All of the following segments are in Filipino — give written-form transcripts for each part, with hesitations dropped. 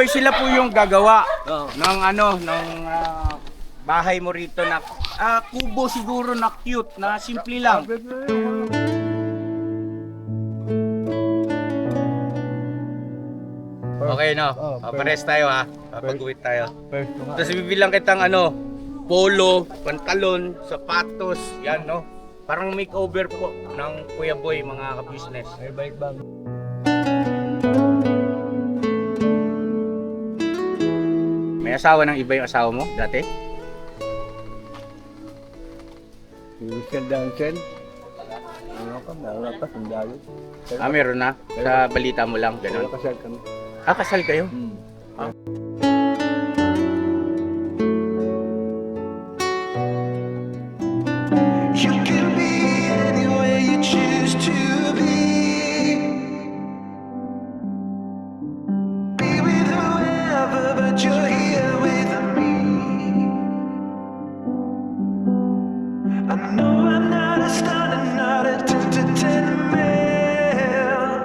Sila po yung gagawa ng bahay mo rito na kubo siguro na cute, na simple lang. Okay, no? Pares tayo ha. Pag-uwit tayo. Tapos bibilang kitang polo, pantalon, sapatos, yan no? Parang makeover po ng Kuya Boy, mga ka-business. May bike bag. May asawa ng iba yung asawa mo dati? Michelle Dansen. Ano ka? Meron ka, sundalo. Meron na. Sa balita mo lang, gano'n. Kasal kami. Kasal kayo? You can be anywhere you choose to be. Be with whoever, but you're here with me. I know I'm not a star and not a 2 to 10 man.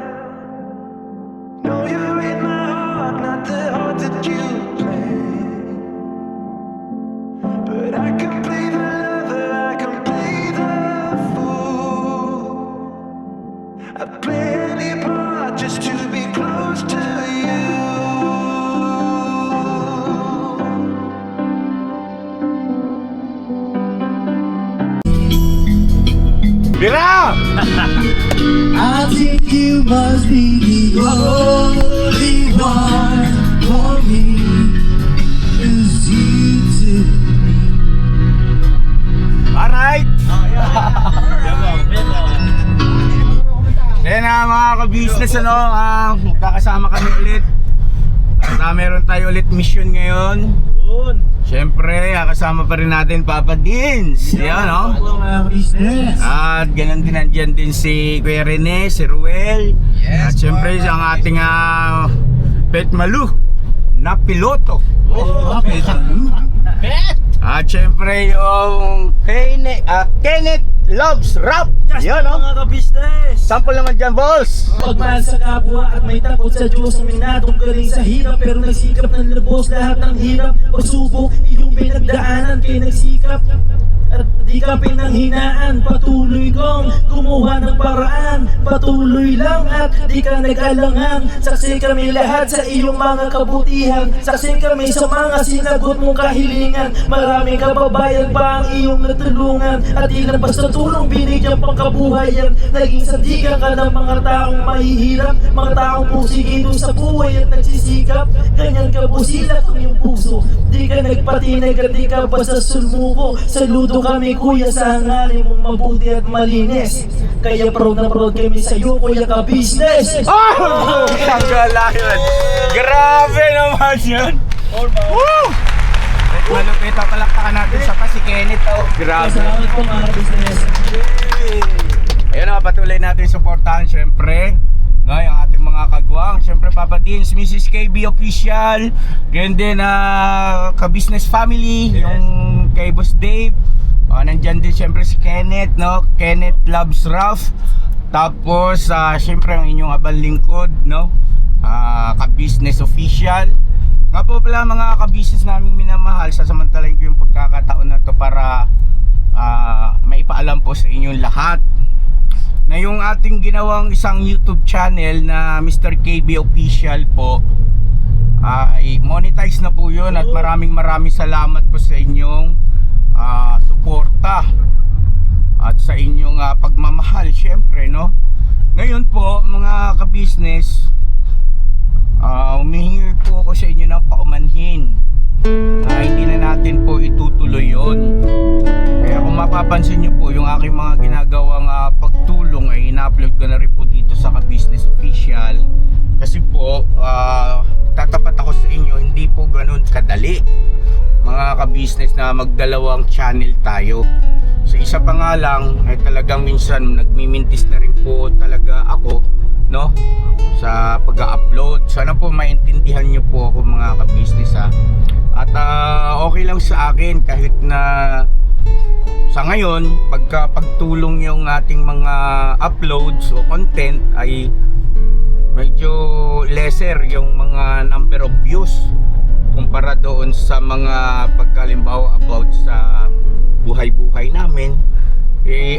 No, you're in my heart, not the heart that you play. But I can play the lover, I can play the fool. I'd play any part just to be close to you. Bira! I think you must be the only one for me. 'Cause you took me. Alright! Yan na mga ka-business, magkakasama kami ulit. At meron tayo ulit mission ngayon. Siyempre, kasama pa rin natin Papa Dins. Yan, no? Mga business. At ganun din nandyan din si Kuya Rene, si Ruel. At siyempre ang ating Pet Malu na piloto. At siyempre yung Kenneth Loves Rap. Yan, no? Mga ka-business! Sample naman dyan, boss. Pagmahal sa kapwa at may takot sa Diyos, aminadong galing sa hirap, pero nagsikap ng lubos lahat ng hirap. Pagsubok, iyong pinagdaanan, kay nagsikap at di ka pinanghinaan. Patuloy kong gumawa ng paraan, patuloy lang at di ka nag-alangan. Saksi kami lahat sa iyong mga kabutihan, saksi kami sa mga sinagot mong kahilingan. Maraming kababayan pa ang iyong natulungan, at ilan basta tulong binigyan pang kabuhayan. Naging sandigan ka ng mga taong mahihirap, mga taong pusigido sa buhay at nagsisikap. Ganyan ka po sila kung yung puso, di ka nagpatinag at di ka basta sulmuko. Saludo kami kuya sa hangarin mong mabuti at malinis, kaya proud na proud kami sa'yo kuya ka-business. Oh! Ang gala yun. Grabe naman yun. Woo! Malupit, palakpakan natin sa pa si Kenneth. Grabe. Salamat po mga business. Ayun na, patuloy natin suportahan syempre yung ating mga kagwang. Syempre Papa Dins, Mrs. KB Official, ganyan din ka-business family, yung kay Boss Dave. Nandyan din syempre si Kenneth, no? Kenneth Loves Rough. Tapos syempre ang inyong abang lingkod, no? Ka-business official. Nga po pala mga ka-business namin minamahal, sasamantalain ko yung pagkakataon na to para maipaalam po sa inyong lahat na yung ating ginawang isang YouTube channel na Mr. KB Official po ay monetize na po yun, at maraming salamat po sa inyong suporta at sa inyong pagmamahal syempre, no? Ngayon po mga ka-business, humihingi po ako sa inyo ng paumanhin na hindi na natin po itutuloy yon. Kaya kung mapapansin nyo po, yung aking mga ginagawang pagtulong ay ina-upload ko na rin po dito sa Ka-Business Official. Kasi po, tatapat ako sa inyo, hindi po ganun kadali mga ka-business na magdalawang channel tayo. Sa isa pa nga lang ay talagang minsan nagmimintis na rin po talaga ako, no, sa pag-upload. Sana po maintindihan nyo po ako mga ka-business at okay lang sa akin kahit na sa ngayon pagtulong yung ating mga uploads o content ay medyo lesser yung mga number of views kumpara doon sa mga pagkalimbawa about sa buhay-buhay namin.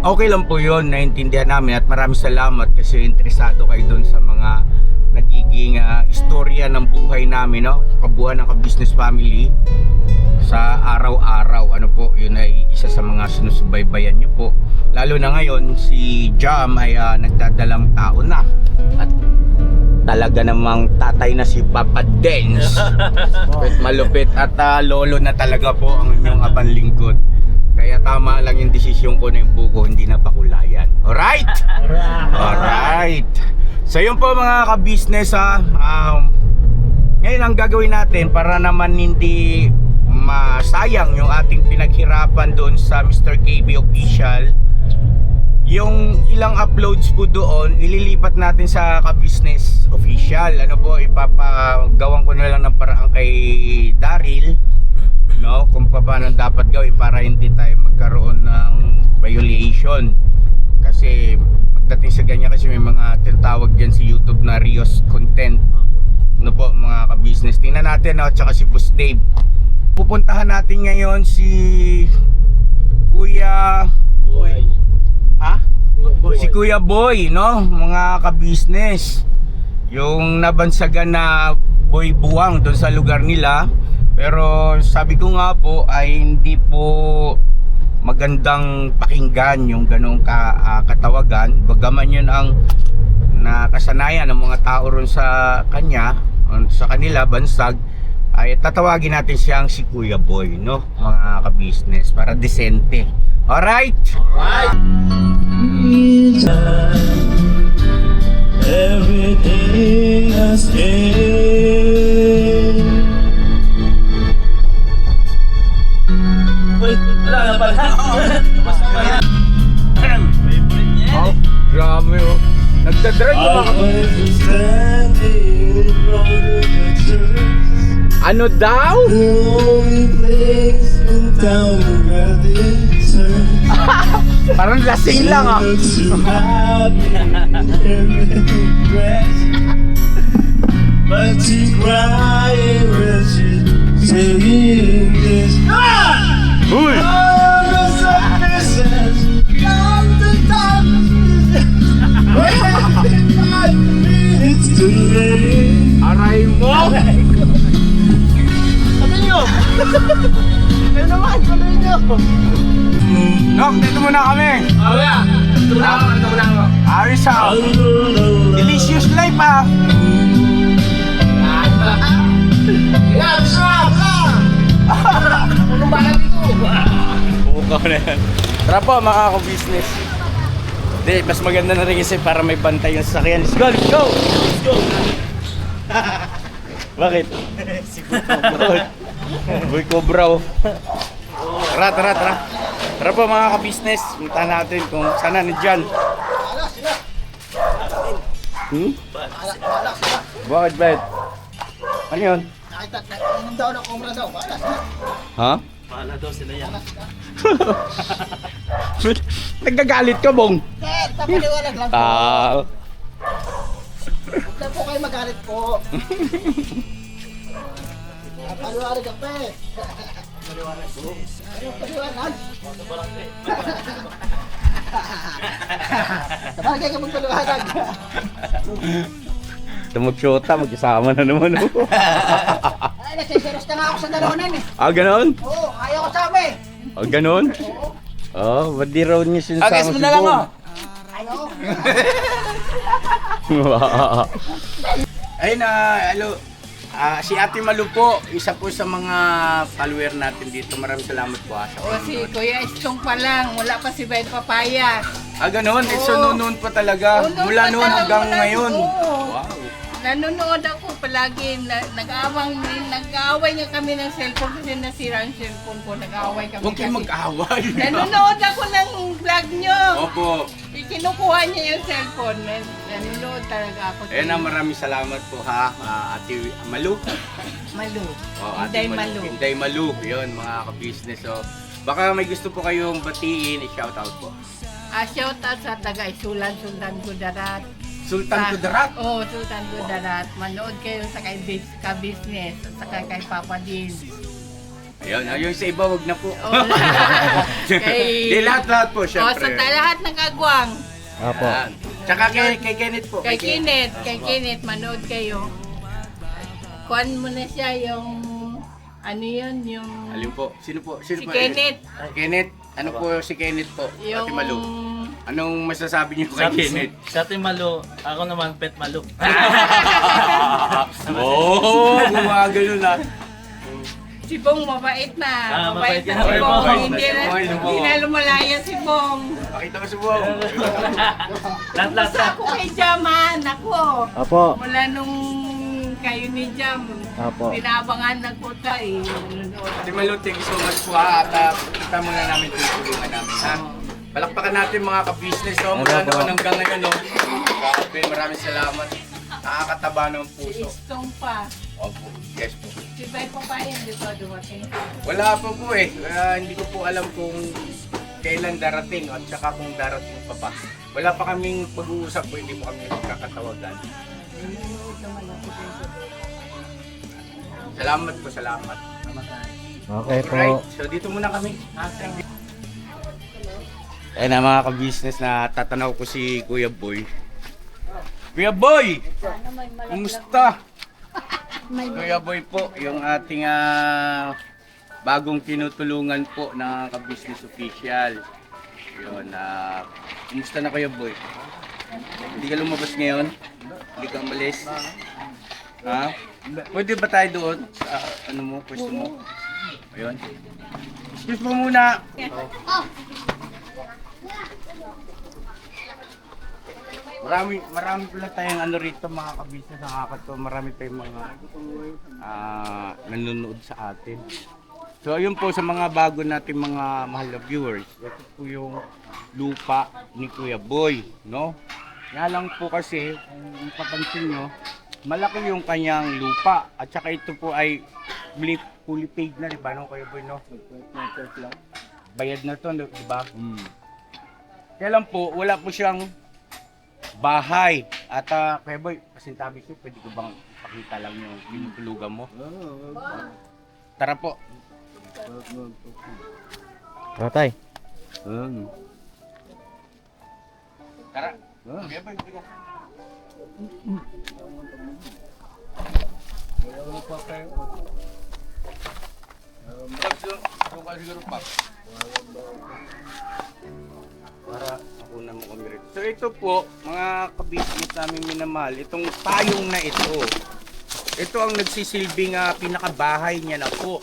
Okay lang po yun, naintindihan namin at maraming salamat kasi interesado kayo doon sa mga nagiging istorya ng buhay namin, no? Kabuuan ng ka-business family sa araw-araw. Ano po, yun ay isa sa mga sinusubaybayan nyo po. Lalo na ngayon, si Jam ay nagdadalang tao na. At talaga namang tatay na si Papa Dens. Malupit at lolo na talaga po ang inyong abanlingkod. Kaya tama lang yung desisyon ko na yung buko hindi na pakulayan. Alright? Alright. So yun po mga ka-business ngayon ang gagawin natin para naman hindi masayang yung ating pinaghirapan doon sa Mr. KB Official. Yung ilang uploads po doon, ililipat natin sa ka-business official. Ano po, ipapagawan ko na lang ng paraan kay Daryl, no, kung paano dapat gawin para hindi tayo magkaroon ng violation. Kasi pagdating sa ganyan, kasi may mga tinatawag dyan si YouTube na Rios content. Ano po mga ka-business, tingnan natin, at saka si Boss Dave. Pupuntahan natin ngayon si Kuya Boy. Ha? Si Kuya Boy, no? Mga ka-business. Yung nabansagan na Boy Buwang doon sa lugar nila. Pero sabi ko nga po ay hindi po magandang pakinggan yung ganong katawagan. Bagaman yun ang nakasanayan ng mga tao ron sa kanya, sa kanila, bansag, ay tatawagin natin siyang si Kuya Boy, no? Mga ka-business, para desente. Alright? Alright! Everything has changed. Wait, wala na pala. Oh, grabe oh. Nagdadrive mo mga ano daw? Parang lasing lang ah. But she's crying when she's singing this. Uy! All the surfaces, all the time. 5 minutes to late. Aray mo! Sabi niyo! Kayo naman, sabi niyo! Nok, dito muna kami. Oh yeah! Ito muna ako. Aris ah. Delicious life ah. Yeah, sarap! Anong balang dito? Bukaw na yan. Tara po mga ka-business. Hindi, mas maganda na rin kasi para may bantay yung sasakyan. Let's go! Let's go! Let's go! Bakit? Si Boy Cobra oh. Tara, tara, tara. Tara po mga ka-business. Puntahan natin kung sana nandyan. Bakit, bakit? Ano yun? Nakita, nung daw na kumra daw. Bahala sila. Ha? Bahala daw sila yan. Nagagalit ka, Bong? Sir, tapaliwanag lang po. Huwag na po kayo magalit po. Paliwanag ka pa eh. Paliwanag po. Ano paliwanag? Sabagay ka magpaliwanag. Mag-shota, mag-isama na naman oh. Ay, nasiseros na nga ako sa dalawanan eh. Ah, ganon? Oo, ayaw ko sabi. Ah, ganon? Oh, ba't di raw niya sinasama si Bong? Ayaw. Ayun hello. Si Ate Malu po, isa po sa mga follower natin dito. Maraming salamat po sa O si Kuya Istong pa lang, wala pa si Ben Papaya. Ah, ganon? So, noon pa talaga. Oo, Mula noon noon pa talaga, hanggang mula- ngayon. oo. Wow. Nanonood ako palagi, nag-aaway nga kami ng cellphone kasi nasira ang cellphone ko, nag-aaway kami Huwag kayong kasi. mag-away. Nanonood ako ng vlog nyo. Opo. Kinukuha niya yung cellphone. Nanonood talaga ako. Ayun na, maraming salamat po ha, Ate Malu. Malu. Oh, Inday Malu. Inday Malu. Yun, mga ka-business. So, baka may gusto po kayong batiin, i-shoutout po. Shout out sa taga Isulan, Sundan, Gudarat. Sultan to the Rat. Oo, Sultan to the Rat. Manood kayo sa ka-business at saka kay Papa Din. Ayun sa iba, wag na po. Oo, Di lahat po, Oh, sa syempre. lahat ng kagwang. Apo. Yan. Tsaka kay Kenneth po. Kay Kenneth, manood kayo. Kuhan mo na siya yung, ano yun, yung... Alin po? Sino po? Si Kenneth. Kenneth? Ano po si Kenneth po? Yung... Ate Malu. Anong masasabi niyo kay Kenneth? Sa Ate Malu, ako naman Pet Malu. Oo, gumagano na. Si Bong mabait na. Mabait Mabait na yan. si Bong. Mabait. Hindi na, Mabait. hindi na lumalaya si Bong. Pakita ko sa buwan. Lahat. Basta ako kay Jaman, ako. Apo. Mula nung kayo ni Jam, Apo. tinabangan ng kota eh. Nanonood. Ate Malu, thank you so much po ha. At kita muna namin tutulungan namin ha. Palakpakan natin mga ka-business no? Mula Opo. noon hanggang ngayon no. Grabe, maraming salamat. Nakakataba ng puso. Istong pa. Opo, yes po. Si Bay Papayan, di ba dumating? Wala pa po eh. Hindi ko po alam kung kailan darating at saka kung darating pa ba. Wala pa kaming pag-uusap po, hindi po kami magkakatawagan. Salamat po, salamat. Okay po. Right, so dito muna kami. Thank you. Ayun na mga ka-business na tatanaw ko si Kuya Boy. Kuya Boy! Kumusta? Kuya Boy po, yung ating bagong tinutulungan po na ka-business official. Yun, kumusta na Kuya Boy? Hindi ka lumabas ngayon? Hindi ka umalis? Ha? Pwede ba tayo doon sa ano mo, pwesto mo? Ayun. Excuse mo muna. Marami pala tayong ano rito mga kabisnes, nakakatawa. Marami tayong mga nanonood sa atin. So ayun po sa mga bago nating mga mahal na viewers. Ito po yung lupa ni Kuya Boy, no? Nga lang po kasi, kung papansin nyo, malaki yung kanyang lupa. At saka ito po ay fully paid na, di ba, no, Kuya Boy, no? Bayad na to, di ba? Kaya lang po, wala po siyang bahay. At Kuya Boy, pasintabi ko, pwede ko bang pakita lang yung tinutulugan mo? Tara po. Tatay. Tara. Kuya Boy, pwede ka. Doon ka siguro pa. Para ako na mo kami rin. So ito po, mga ka-business namin minamahal, itong payong na ito ang nagsisilbing pinakabahay niya na po.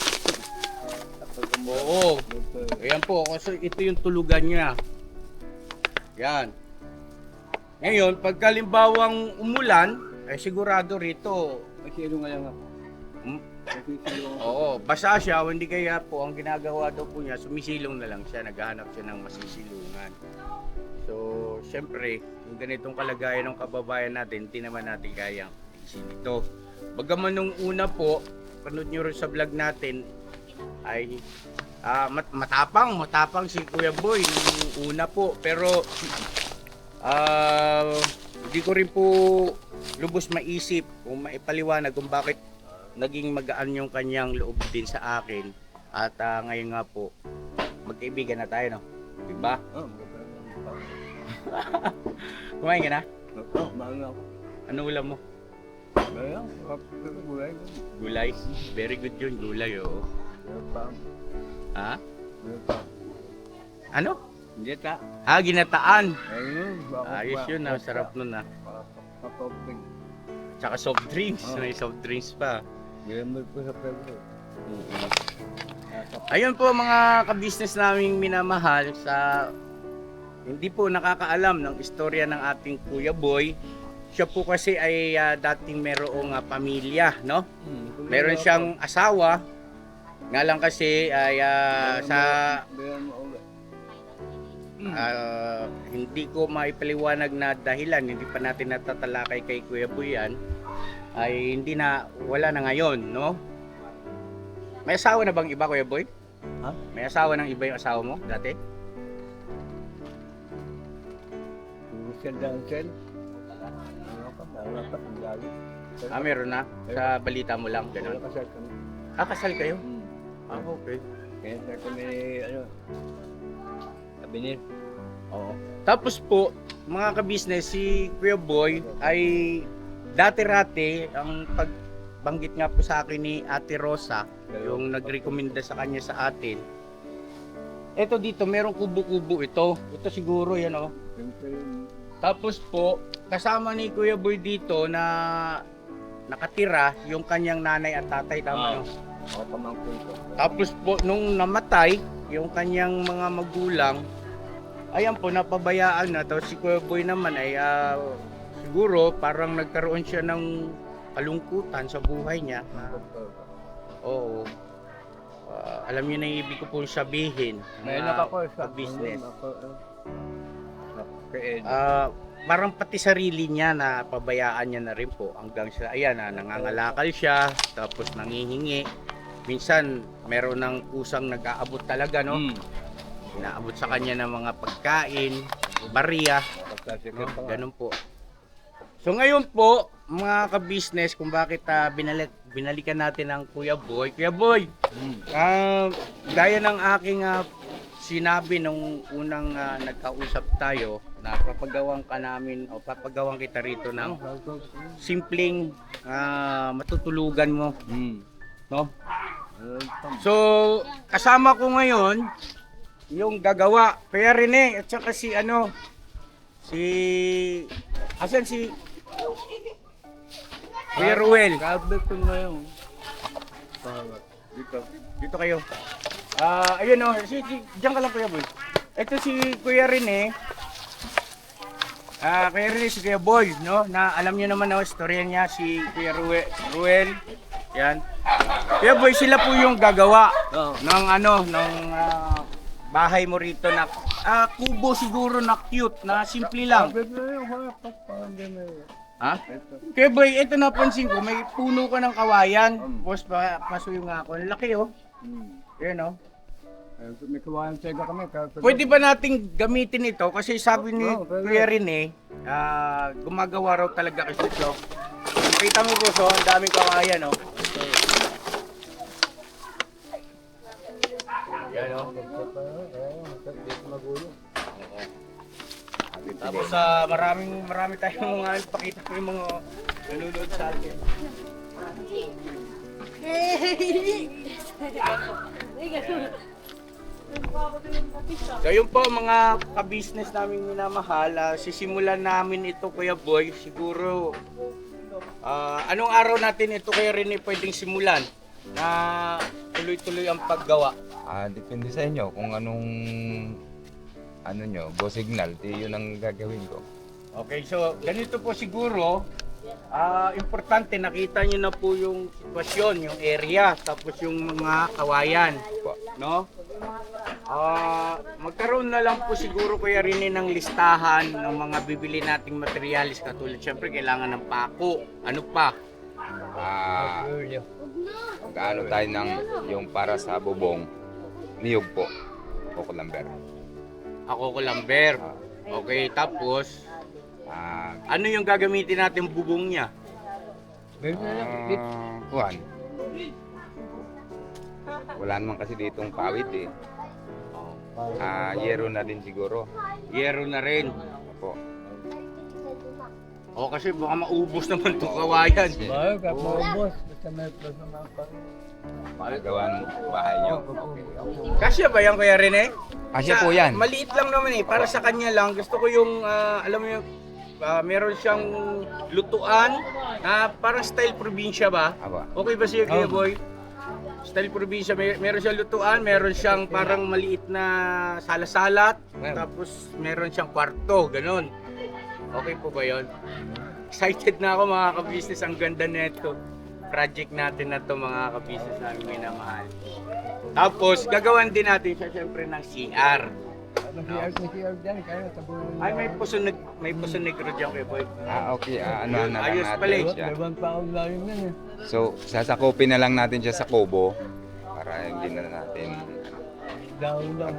Oo. Ayan po, kasi ito yung tulugan niya. Yan. Ngayon, pagka limbawang umulan, ay sigurado rito. Masilo nga lang ako. Oo, basa siya, hindi kaya po, ang ginagawa daw po niya, sumisilong na lang siya, naghahanap siya ng masisilungan. So, syempre, yung ganitong kalagayan ng kababayan natin, hindi naman natin kayang isin ito. Bagaman nung una po, panood nyo rin sa vlog natin, ay matapang si Kuya Boy nung una po. Pero, hindi ko rin po lubos maisip kung maipaliwanag kung bakit naging magaan yung kanyang loob din sa akin. At ngayon nga po, magkaibigan na tayo, no? Diba? Kumain ka na? Ano ulam mo? Gulay? Very good yun, gulay, oo. Ha? Ano? Ginataan. Ayos yun, sarap nun ah. Tsaka soft drinks, may soft drinks pa. Ayun po mga ka-business naming minamahal, sa hindi po nakakaalam ng istorya ng ating Kuya Boy. Siya po kasi ay dating merong pamilya, no? Meron siyang asawa. Nga lang kasi ay hindi ko maipaliwanag na dahilan, hindi pa natin natatalakay kay Kuya Boy yan, ay wala na ngayon, no? May asawa na bang iba, Kuya Boy? Ha? May asawa ng iba yung asawa mo dati? Meron na? Sa balita mo lang, gano'n? Kasal kayo? Okay. Kaya kami, kabinir. Oo. Tapos po, mga ka-business, si Kuya Boy ay dati-rati, ang pagbanggit nga po sa akin ni Ate Rosa, yung nagrekomenda sa kanya sa atin. Ito dito, merong kubo-kubo ito. Ito siguro yan oh. Tapos po, kasama ni Kuya Boy dito na nakatira yung kanyang nanay at tatay, tama no? Tapos po, nung namatay, yung kanyang mga magulang, ayan po, napabayaan na. Tapos si Kuya Boy naman ay siguro parang nagkaroon siya ng kalungkutan sa buhay niya. Oo. Alam niyo na yung ibig ko po sabihin. Sa business. Parang pati sarili niya na pabayaan niya na rin po hanggang sa ayan nangangalakal siya tapos nangihingi. Minsan meron ng kusang nag-aabot talaga no. Inaabot sa kanya ng mga pagkain, barya, no? Ganun po. So ngayon po, mga ka-business, kung bakit binalikan natin ang Kuya Boy. Kuya Boy, gaya ng aking sinabi nung unang nagkausap tayo, na papagawan ka namin o papagawan kita rito ng simpleng matutulugan mo. No? So, kasama ko ngayon yung gagawa. Kuya Rene at saka si asan si Kuya Ruel. Dito kayo. Ayun o, diyan ka lang Kuya Boy. Ito si Kuya Rene. Kuya Rene si Kuya Boy, no? Na alam niyo naman ang istorya niya si Kuya Ruel. Yan. Kuya Boy, sila po yung gagawa ng bahay mo rito na kubo siguro na cute, na simple lang. Ha? Kuya Boy, ito napansin ko, may puno ka ng kawayan. Tapos pasuyo nga ako. Ang laki oh. Yan oh. May kawayan sega kami. Pwede ba nating gamitin ito? Kasi sabi ni Kuya Rene, gumagawa raw talaga kasi ito. Kita mo po, so, ang daming kawayan oh. Yan oh. Tapos marami tayong mga ipakita ko yung mga nanonood sa atin. So yun po mga ka-business namin minamahal, sisimulan namin ito Kuya Boy, siguro anong araw natin ito Kuya Rene pwedeng simulan na tuloy-tuloy ang paggawa? Depende sa inyo kung anong go signal, yun ang gagawin ko. Okay, so ganito po siguro, importante nakita niyo na po yung sitwasyon, yung area, tapos yung mga kawayan, no? Magkaroon na lang po siguro Kuya Rene ng listahan ng mga bibili nating materialis katulad syempre kailangan ng pako. Ano pa? Gaano tayo ng yung para sa bubong, niyog po, Coco Lambert. Ako Lamber. Okay, tapos ano yung gagamitin natin bubong niya? Kuhan. Wala naman kasi ditong pawid eh. Yero na din siguro. Yero na rin. Opo. O kasi baka maubos naman itong kawayan. Magawa ng bahay nyo. Kasya ba yan Kuya Rene? Kasya po yan. Maliit lang naman eh, para sa kanya lang. Gusto ko yung, alam mo yung, meron siyang lutuan, parang style probinsya ba? Aba. Okay ba siya Kuya Boy? Style probinsya, meron siyang lutuan, meron siyang parang maliit na salat-salat, tapos meron siyang kwarto, ganun. Okay po ba yun? Excited na ako mga ka-business, ang ganda nito. Project natin na to mga ka-business namin minamahal. Tapos gagawan din natin siya syempre ng CR. Ay may puso negro diyan Kuya Boy. Okay. Ano na lang Ayos pala eh. natin siya. So, sasakupin na lang natin siya sa kubo para hindi na natin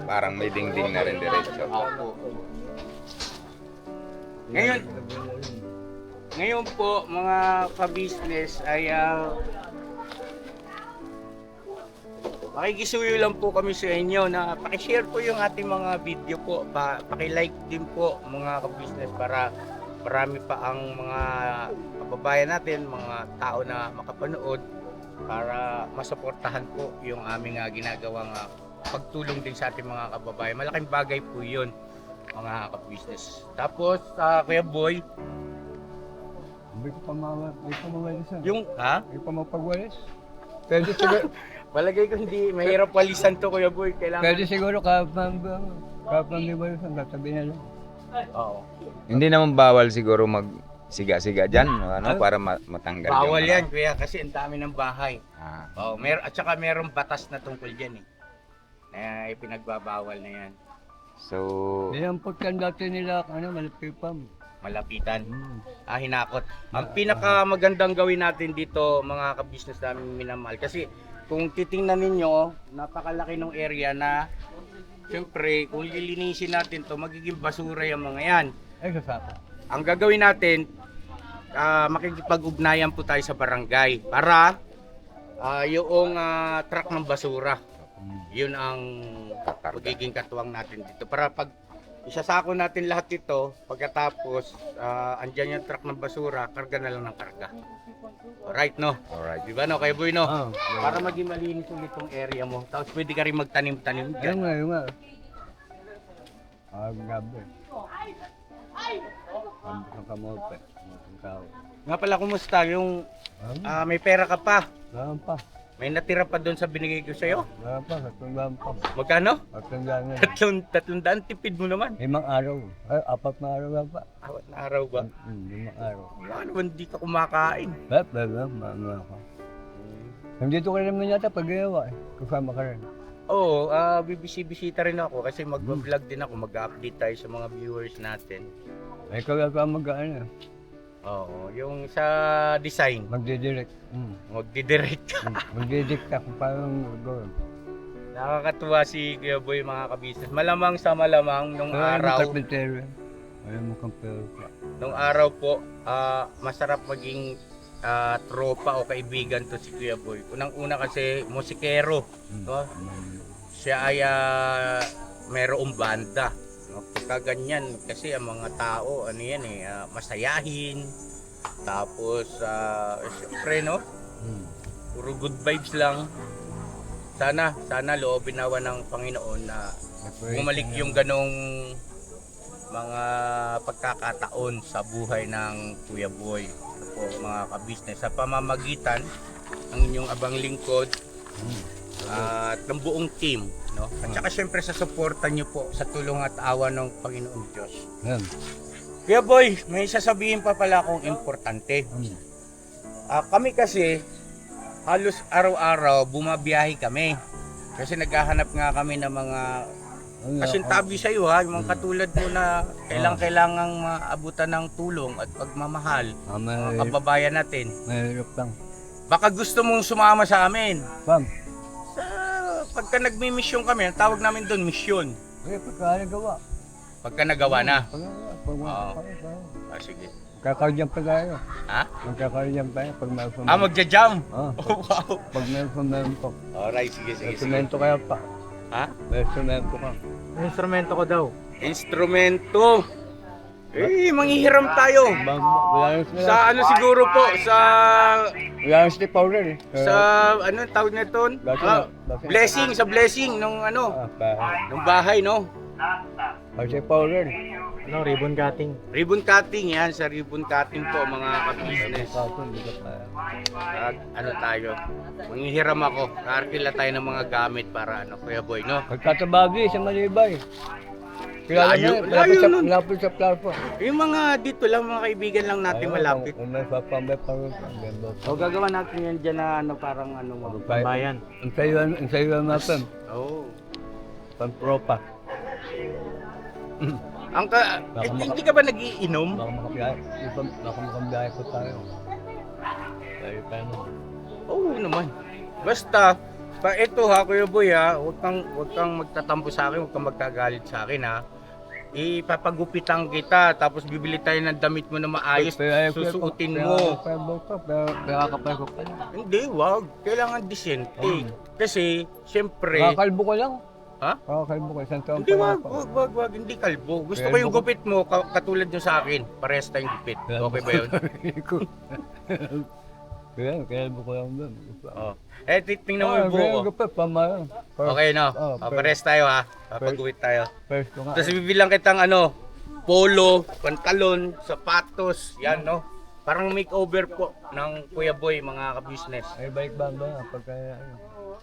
parang may dingding na rin diretso. Opo. Ngayon, Ngayon po, mga ka-business ay makikisuyo lang po kami sa inyo na pakishare po yung ating mga video po. Paki-like din po mga ka-business para marami pa ang mga kababayan natin, mga tao na makapanood para masuportahan po yung aming ginagawang pagtulong din sa ating mga kababayan. Malaking bagay po yun mga ka-business. Tapos, Kuya Boy, May pamawalis na. yung, ha? May pamapagwalis. Pwede siguro, Palagay ko hindi, mahirap walisan to Kuya Boy. pwede Kailangan, siguro kapag liwalis ang tatabihan lang. oo. Hindi naman bawal siguro mag-siga-siga dyan, ano, para matanggal yung, Bawal ano. yan, kuya, kasi ang dami ng bahay. Ah, Oh, at saka merong batas na tungkol diyan eh. Na ipinagbabawal na yan. so, Nilampot kan dati nila, malapipam. Malapitan. Hinakot. Ang pinakamagandang gawin natin dito, mga ka-business namin minamahal. Kasi kung titingnan ninyo, napakalaki ng area na siyempre, kung lilinisin natin to magiging basura yung mga yan. Ay, kasama. Ang gagawin natin, makikipag-ugnayan po tayo sa barangay para yung truck ng basura, yun ang magiging katuwang natin dito. Para pag isasako natin lahat ito, pagkatapos andyan yung truck ng basura, karga na lang ng karga. Alright, no? alright. Di ba, no? Kaya boy, no? Ah, Para maging malinis ulit yung area mo. Tapos pwede ka rin magtanim-tanim ayun dyan. nga, ayun nga. Gabi. Ang kamote. Ang tao. Nga pala, kumusta? Yung may pera ka pa. Gawan pa. May natira pa doon sa binigay ko sa'yo. Gawan pa, katunggan pa. Magkano? Katunggan nga. 300 tipid mo naman. 5 araw. Ay, 4 na araw lang pa. Awat na araw ba? 5 araw. Wala naman di ka kumakain. Mga ako. Nandito ka naman yata pag ginawa eh. Kasama ka rin. Oo, bibisi-bisita rin ako kasi mag-vlog din ako. Mag-update tayo sa mga viewers natin. Ay, ikaw ka mag-ano. Oo, yung sa design, Magdidirect. magdidirect ka. Magdidirect ka kung paano gawin. Nakakatuwa si Kuya Boy mga kabisnes. Malamang sa malamang nung araw, Ayaw mo kang pero pa. nung araw po, masarap maging tropa o kaibigan to si Kuya Boy. Unang-una kasi musikero, no? Siya ay mayroong banda. No? Pagka ganyan, kasi ang mga tao, ano yan eh, masayahin. Tapos, syempre, no? Puro good vibes lang. Sana loobin nawa ng Panginoon na bumalik yung ganong mga pagkakataon sa buhay ng Kuya Boy. Ito po mga ka-business sa pamamagitan ng inyong abang lingkod at ng buong team, no? At saka syempre sa suporta niyo po sa tulong at awa ng Panginoong Diyos. Yan. Kuya Boy, may sasabihin pa pala akong importante. Kami kasi halos araw-araw bumabiyahe kami. Kasi naghahanap nga kami ng mga kasintabi sa iyo, ha, yung mga katulad mo na kailangang maabutan ng tulong at pagmamahal mga kababayan natin. Mahirap lang. Baka gusto mong sumama sa amin. Pam, Pagka nagmi-mission kami, ang tawag namin doon, mission. pagkakagawa. Pagka nagawa na. Pagkagawa. Sige. Magkakaroon pa tayo. Ha? Magkakaroon pa tayo pag may Magja-jump. Ah, Oh, wow. pag may semento. Alright, sige. Semento kaya pa. Ha? May semento ka. Instrumento ko daw. Instrumento. Manghihiram tayo. Wala nang Sa ano siguro po, Wala nang step powder eh. sa ano tawag na ito? Blessing, sa blessing nung ano, nung bahay, no? Pag step powder. Ano, ribbon cutting. Ribbon cutting yan, sa ribbon cutting po mga ka-business. Ano tayo? Manghihiram ako. Kaarkila tayo ng mga gamit para ano, Kuya Boy, no? Pagkatabagi sa Malibay. Kilala Layo- mo, layo nun. malapit sa plaza. Yung mga dito lang, mga kaibigan lang natin malapit. May papambay pa rin. O gagawa natin yan dyan na ano, parang ano mo. Bayan. Ang sayo natin. Oo. Pampropa. Hindi ka ba nagiinom? Baka makabiyahe. Baka makabiyahe ko tayo. Tayo pa na. Oo naman. Basta, ito ha, Kuya Boy ha, huwag kang magtatampo sa akin, huwag kang magkagalit sa akin ha. ipapagupitan kita, tapos bibili tayo ng damit mo na maayos, susuotin mo. Pero kapal ko pala. Hindi, wag. Kailangan disente. Kasi, syempre... Kakalbo ko lang. Ha? Kakalbo ko, isang taon Hindi, pa wag. Hindi kalbo. Gusto ko Kalbo yung ko. gupit mo, katulad nyo sa akin. Parehas tayong gupit. Okay ba yun? Kalbo ko lang doon. Oh. Tingnan mo yung buho ko. Kapal, pamara. Okay, no? Oh, Parehas tayo, ha? Papag-gupit tayo. First ko nga. Tapos bibilang kitang polo, pantalon, sapatos, yan, no? Parang makeover po ng Kuya Boy, mga ka-business. Ay, balik ba ba? Pagka,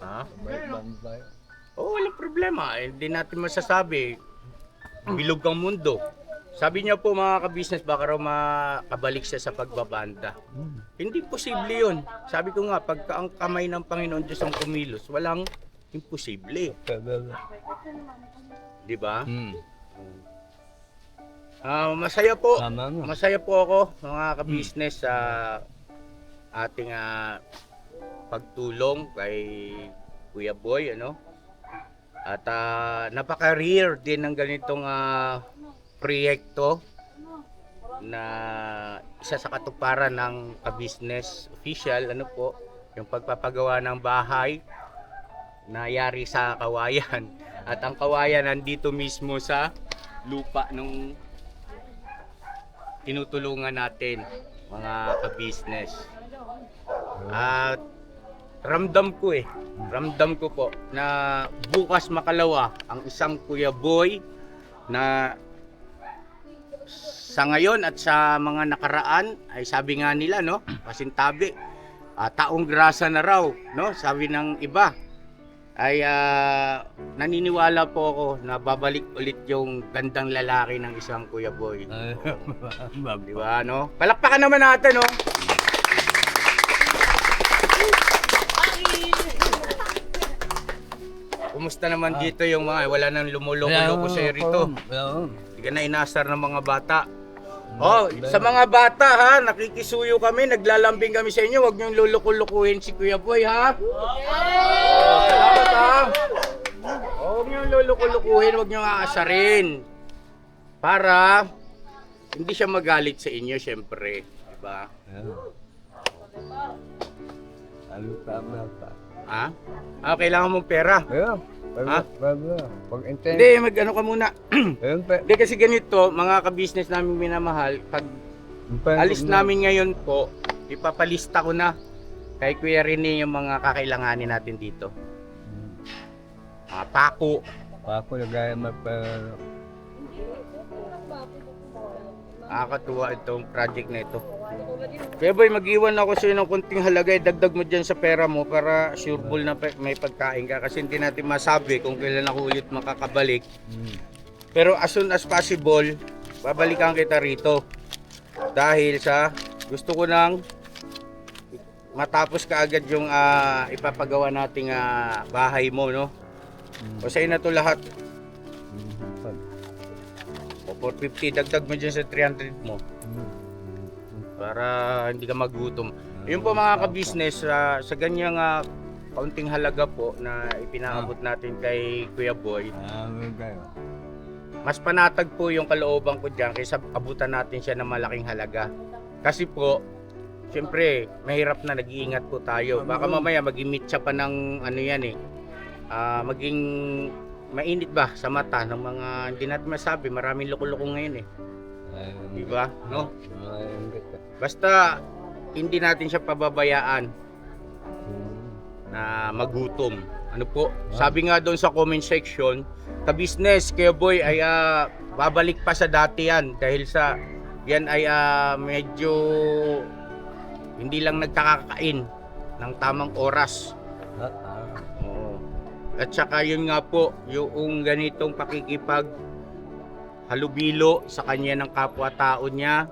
Ha? balik ba ba? Oo, walang problema. Hindi natin masasabi. Bilog ang mundo. Sabi niya po mga ka-business, baka raw makabalik siya sa pagbabanda. Hindi posible yun. Sabi ko nga, pagka ang kamay ng Panginoon Diyos ang kumilos, walang imposible. Di ba? Masaya po. Tama mo. Masaya po ako mga ka-business sa ating pagtulong kay Kuya Boy, At napaka-rare din ng ganitong proyekto na isa sa katuparan ng ka-business official, yung pagpapagawa ng bahay na yari sa kawayan. At ang kawayan nandito mismo sa lupa nung tinutulungan natin, mga ka-business. At ramdam ko po na bukas makalawa ang isang Kuya Boy na sa ngayon at sa mga nakaraan ay sabi nga nila, pasintabi, taong grasa na raw, sabi ng iba. Ay naniniwala po ako na babalik ulit yung gandang lalaki ng isang Kuya Boy. Di ba, Palakpakan naman natin, Kumusta naman dito yung mga wala nang lumuloko-loko sa'yo rito? Hindi ka na inasar ng mga bata. Sa mga bata ha, nakikisuyo kami, naglalambing kami sa inyo. Huwag niyong luluko-lukuhin si Kuya Boy ha. Salamat ha. Huwag niyong luluko-lukuhin, huwag niyong aasarin. Para hindi siya magalit sa inyo, syempre. Diba? Tama pa. Ha? Kailangan mong pera. Ha? Pag intend. Hindi, mag-ano ka muna. Hindi kasi ganito, mga ka-business namin minamahal, pag alis namin ngayon po, ipapalista ko na kay Kuya Rene yung mga kakailanganin natin dito. Mga pako. Pako, lagay magpa... Nakakatuwa itong project na ito. Kaya boy, mag-iwan ako sa'yo ng konting halaga, dagdag mo dyan sa pera mo para sureball na may pagkain ka. Kasi hindi natin masabi kung kailan ako ulit makakabalik. Pero as soon as possible, babalikan kita rito. Dahil sa gusto ko nang matapos ka agad yung ipapagawa nating bahay mo, O sa'yo na to lahat. O 450, dagdag mo dyan sa 300 mo. Para hindi ka magutom. Yun po mga ka-business, sa ganyang kaunting halaga po na ipinaabot natin kay Kuya Boy, mas panatag po yung kalooban ko dyan kaysa abutan natin siya ng malaking halaga. Kasi po, siyempre, mahirap na, nag-iingat po tayo. Baka mamaya mag-imitsa pa ng maging mainit ba sa mata ng mga hindi natin masabi, maraming loko-loko ngayon Diba? Basta hindi natin siya pababayaan na magutom. Sabi nga doon sa comment section, ka-business, Kuya Boy ay babalik pa sa dati yan dahil sa yan ay medyo hindi lang nagkakakain ng tamang oras. At saka yun nga po, yung ganitong pakikipag halubilo sa kanya ng kapwa-tao niya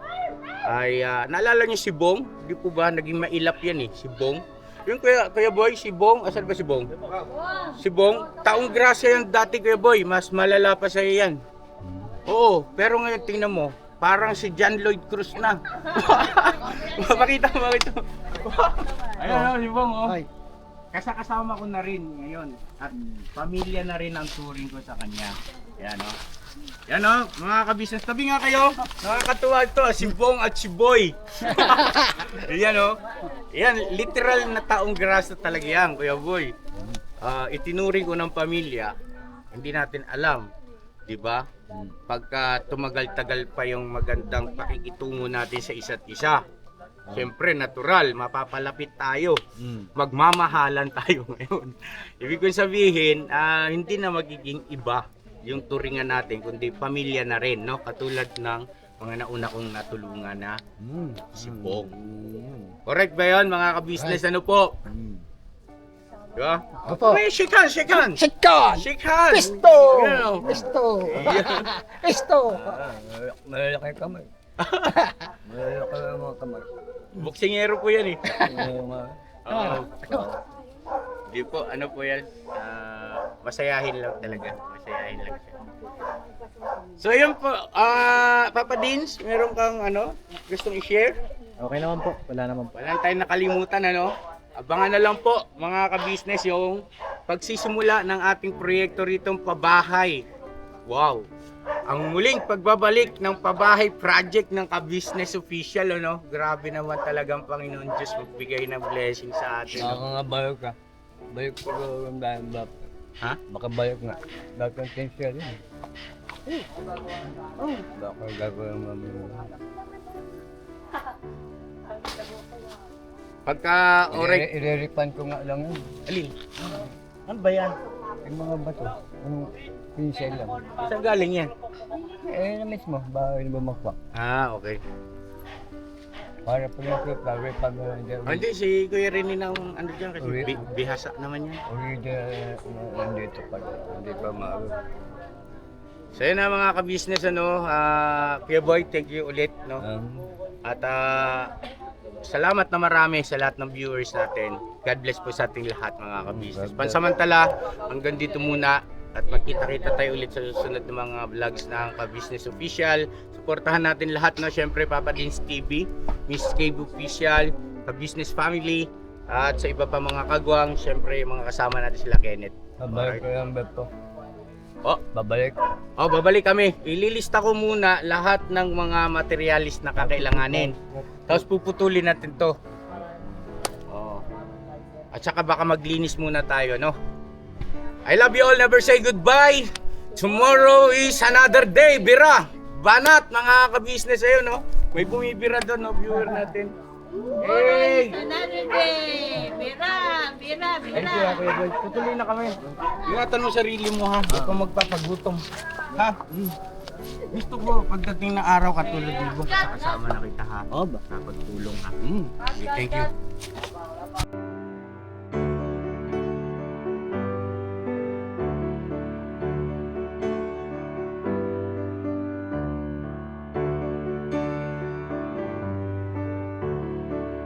ay naalala niyo si Bong? Di po ba naging mailap yan si Bong? Yung Kuya Boy, si Bong, asan ba si Bong? Si Bong, taong grasya yan dati Kuya Boy, mas malala pa sa'yo yan. Oo, pero ngayon tingnan mo, parang si John Lloyd Cruz na. Makita mo ito. Ayun si Bong Kasama ko na rin ngayon at pamilya na rin ang turing ko sa kanya. Ayan Yan o, mga ka-business. Tabi nga kayo. Nakakatuwa ito, si Bong at si Boy. Yan o. Yan, literal na taong grasa talaga yan, Kuya Boy. Itinuring ko ng pamilya, hindi natin alam, di ba? Pagka tumagal-tagal pa yung magandang pakikitungo natin sa isa't isa. Siyempre, natural, mapapalapit tayo. Magmamahalan tayo ngayon. Ibig kong sabihin, hindi na magiging iba yung turingan natin, kundi pamilya na rin, no? Katulad ng mga nauna kong natulungan na si Bong. Correct ba yun, mga ka-business? Ano po? Diba? Opo. May shake hands, shake hands! Shake on! Shake hands! Pisto! Yan. Pisto! Pisto! Malalaki kamay. Malalaki ang mga kamay. Boksingero po yan eh. Mga Oo. Di po, ano po yan? Masayahin lang talaga. Masayahin lang siya. So yun po, Papa Dins, meron kang gustong i-share? Okay naman po, wala naman po. Wala tayong nakalimutan, Abangan na lang po, mga ka-business, yung pagsisimula ng ating proyekto ritong Pabahay. Wow! Ang muling pagbabalik ng Pabahay Project ng Ka-Business Official, Grabe naman talagang Panginoon Diyos magbigay ng blessing sa atin. Baka nga bayok ka. Bayok ko ang dahil bap. Ha? Baka bayok nga. Bayok ang tensya rin. Baka gagawin mo. Pagka oray... Ireripan ko nga lang yun. Alin? Ano ba yan? Yung mga bato. Yung pinsel lang. Saan galing yan? Na mismo. Baka yun bumakpak. Okay. Para pag nagpapagay pag Hindi, si Kuya Rene ng dyan kasi Uri- bihasa naman yan. original nandito pa. Hindi pa maawi. So yun na mga ka-business, Kuya Boy, thank you ulit, At salamat na marami sa lahat ng viewers natin. God bless po sa ating lahat, mga ka-business. Pansamantala, hanggang dito muna at magkita-kita tayo ulit sa susunod ng mga vlogs ng Ka-Business Official. Suportahan natin lahat, Siyempre, Papa Dins TV, Miss KB Official, Ka-Business Family, at sa iba pa mga kagwang, siyempre, mga kasama natin sila Kenneth. Babalik ko yung beb ko. Oh, Babalik. babalik kami. Ililista ko muna lahat ng mga materialis na kakailanganin. Tapos puputulin natin to. Oh. At saka baka maglinis muna tayo, I love you all. Never say goodbye. Tomorrow is another day. Bira. Banat, mga ka-business ayun, May bumibira doon, viewer natin. Hey! Another day! Bira! Bira! Ay, Bira! Kuya Boy, tutuloy na kami. Ingatan mo sarili mo, ha? Huwag kang magpapagutom. Ha? Gusto ko pagdating ng araw katulad ni Bong, kasama na kita, ha? Oh, ba? Napagtulong, ha? Thank you.